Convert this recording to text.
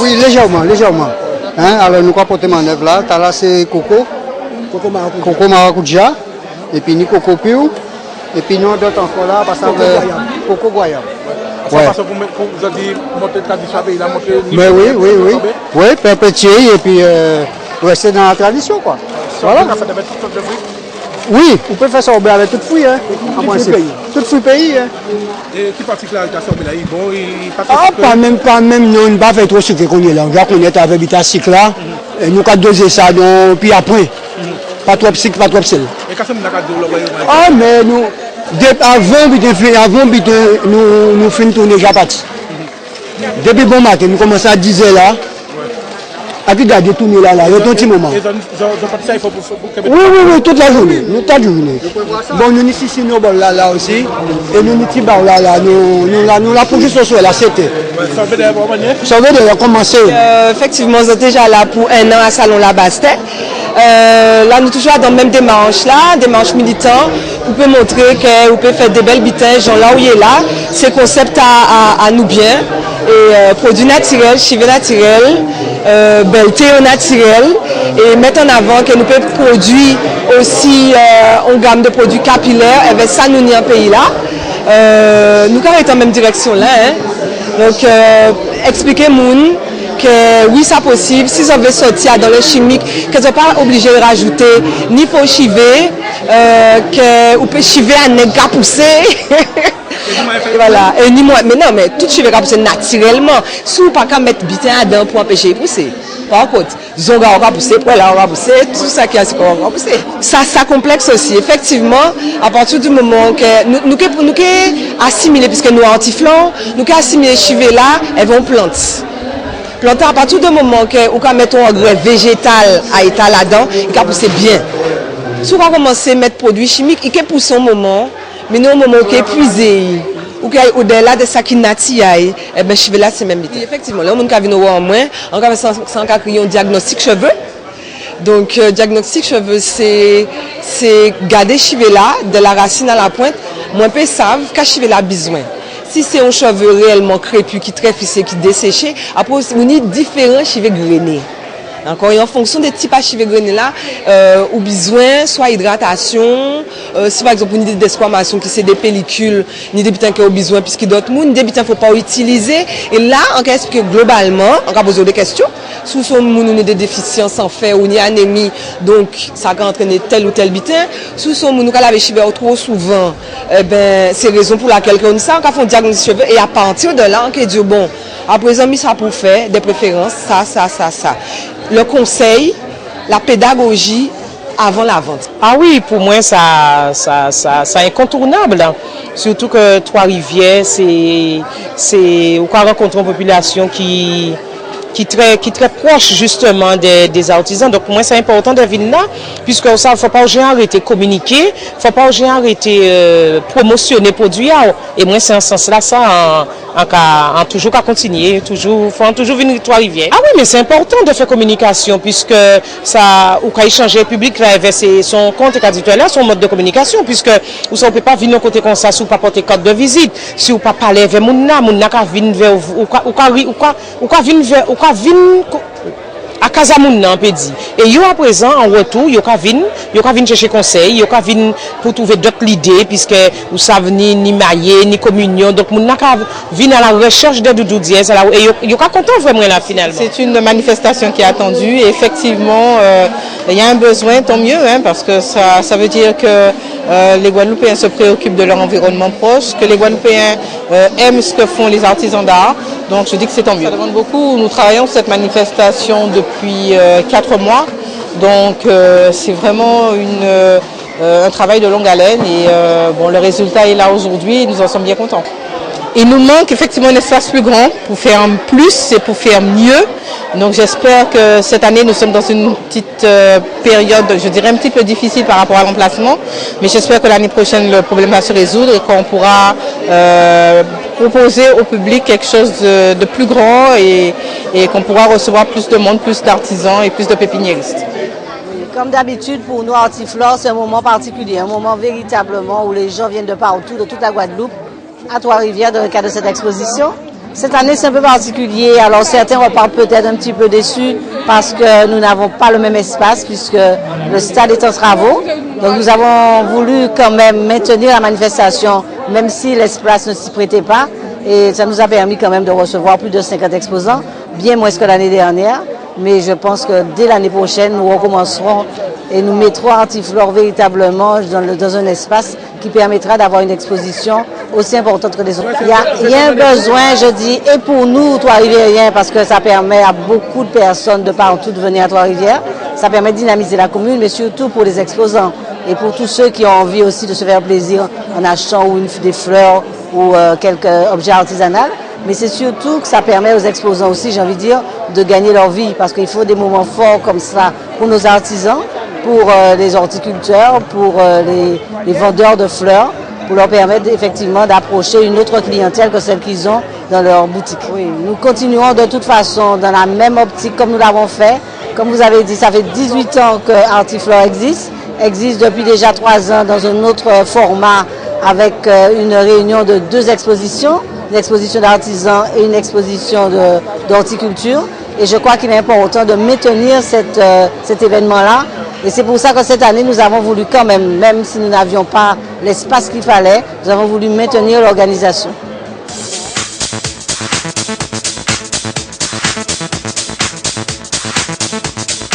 Oui, légèrement. Hein, alors nous avons porté manœuvre là. Là c'est coco maracuja. Et puis ni coco pur. Et puis nous d'autres encore là parce que coco goyave. Ouais. Parce que vous avez dit monter tradition pays là, monter. Mais oui. Oui, perpétuer et puis rester dans la tradition quoi. Voilà. Oui, on peut faire ça avec toute fouille, hein. Tout fouille pays, hein. Et qui particularité à ça, là, bon, pas même, nous, on ne pas faire trop sucré qu'on est là. On est avec bita cycle là, et nous, avons dosé ça, puis après, pas trop cycle, pas trop sel. Et qu'est-ce que nous avons ah, mais nous, avant, nous finissons tourner déjà parti. Depuis bon matin, nous commençons à 10h là. À qui garder tout là, il y a un petit moment. Oui, toute la journée. Bon, nous ici, nous là aussi. Et nous ici, là, nous la pour juste là, c'était. Ça veut dire commencer. Effectivement, vous êtes déjà là pour un an à Salon La Bastet. Là, nous toujours dans la même démarche là, démarche militant. Vous pouvez montrer que vous pouvez faire des belles bitages, genre là où il est là. C'est concept à nous bien. Et produits naturels, chivés naturels, belleté au naturel. Et mettre en avant que nous pouvons produire aussi une gamme de produits capillaires. Avec ça, nous n'y en pays là. Nous sommes dans la même direction là. Hein. Donc, expliquer moun que oui, c'est possible. Si ça veut sortir dans le chimique, que vous n'êtes pas obligé de rajouter ni pour chiver, que vous pouvez chiver à nègre poussé. Voilà. Et ni moi, mais non, mais tout chiver à pousser naturellement. Si vous ne pouvez pas mettre bitin dedans pour empêcher de pousser. Par contre, zonga on va pousser, là on va pousser, tout ça qui est on va pousser. Ça complexe aussi. Effectivement, à partir du moment que nous assimiler, puisque nous antiflants, nous assimiler chiver là, elles vont planter. Planter à partir du moment que on mettre un engrais végétal à état là-dedans, il va pousser bien. Si on va commencer à mettre produits chimiques, il va pousser un moment, mais non un moment qui est épuisé. Ou au-delà de ça qui natille, eh ben cheveux là c'est même vite. Effectivement, là on a vu en moins, on a créé un diagnostic cheveux. Donc diagnostic cheveux c'est garder cheveux là de la racine à la pointe, moins peu savent qu'à cheveux là besoin. Si c'est un cheveu réellement crépus qui très fissé qui desséché, après on a différents cheveux grainés. Encore en fonction des types à cheveux grainés là, ou besoin soit hydratation, si par exemple on a des desquamations qui c'est des pellicules, ni des bitins qui ont besoin puisque d'autres monde des bitins faut pas utiliser. Et là on peut expliquer globalement, on va poser des questions. Sous son monde des déficiences en fer ou ni anémie, donc ça peut entraîner tel ou tel bitin. Sous son monde qui a les cheveux trop souvent, ben c'est raison pour laquelle on ça, on fait un diagnostic cheveux et à partir de là on peut dire bon, à présent mis ça pour faire des préférences, ça. Le conseil, la pédagogie avant la vente. Ah oui, pour moi, ça est incontournable. Surtout que Trois-Rivières, c'est on rencontre une population qui est très proche justement des artisans. Donc pour moi, c'est important de venir là, puisque ça, il ne faut pas arrêter de communiquer, il ne faut pas arrêter de promotionner les produits. Et moi, c'est en ce sens-là, ça, en toujours qu'à continuer, faut toujours venir Trois-Rivières. Ah oui, mais c'est important de faire communication, puisque ça, ou quand échanger public, là, verser son compte et là, son mode de communication, puisque on ne peut pas venir côté comme ça si on ne pas porter carte de visite, si on ne pas parler avec mon n'a qu'à venir vers vous, ou qu'à venir à Casamouna, on peut dire. Et yo à présent, en retour, yo ka vin chercher conseil, yo ka vin pour trouver d'autres idées, puisque vous savez ni marié, ni communion. Donc, moun n'a qu'à vin à la recherche de doudou dièse, et yo ka content vraiment là, finalement. C'est une manifestation qui est attendue, et effectivement, il y a un besoin, tant mieux, hein, parce que ça veut dire que les Guadeloupéens se préoccupent de leur environnement proche, que les Guadeloupéens aiment ce que font les artisans d'art. Donc, je dis que c'est tant mieux. Ça demande beaucoup. Nous travaillons sur cette manifestation depuis 4 mois. Donc, c'est vraiment un travail de longue haleine. Et bon, le résultat est là aujourd'hui et nous en sommes bien contents. Il nous manque effectivement un espace plus grand pour faire plus et pour faire mieux. Donc j'espère que cette année nous sommes dans une petite période, je dirais un petit peu difficile par rapport à l'emplacement. Mais j'espère que l'année prochaine le problème va se résoudre et qu'on pourra proposer au public quelque chose de plus grand et qu'on pourra recevoir plus de monde, plus d'artisans et plus de pépiniéristes. Comme d'habitude, pour nous, Artiflore, c'est un moment particulier, un moment véritablement où les gens viennent de partout, de toute la Guadeloupe, à Trois-Rivières, dans le cadre de cette exposition. Cette année, c'est un peu particulier. Alors, certains repartent peut-être un petit peu déçus parce que nous n'avons pas le même espace puisque le stade est en travaux. Donc, nous avons voulu quand même maintenir la manifestation, même si l'espace ne s'y prêtait pas. Et ça nous a permis quand même de recevoir plus de 50 exposants, bien moins que l'année dernière. Mais je pense que dès l'année prochaine, nous recommencerons et nous mettrons Artiflore véritablement dans un espace qui permettra d'avoir une exposition aussi importante que les autres. Il y a un besoin, je dis, et pour nous, Trois-Rivières, parce que ça permet à beaucoup de personnes de partout de venir à Trois-Rivières. Ça permet de dynamiser la commune, mais surtout pour les exposants et pour tous ceux qui ont envie aussi de se faire plaisir en achetant des fleurs ou quelques objets artisanaux. Mais c'est surtout que ça permet aux exposants aussi, j'ai envie de dire, de gagner leur vie parce qu'il faut des moments forts comme ça pour nos artisans, pour les horticulteurs, pour les vendeurs de fleurs, pour leur permettre effectivement d'approcher une autre clientèle que celle qu'ils ont dans leur boutique. Oui, nous continuons de toute façon dans la même optique comme nous l'avons fait. Comme vous avez dit, ça fait 18 ans que Artiflore existe depuis déjà 3 ans dans un autre format avec une réunion de 2 expositions, une exposition d'artisans et une exposition d'horticulture. Et je crois qu'il est important de maintenir cet événement-là. Et c'est pour ça que cette année, nous avons voulu quand même si nous n'avions pas l'espace qu'il fallait, nous avons voulu maintenir l'organisation.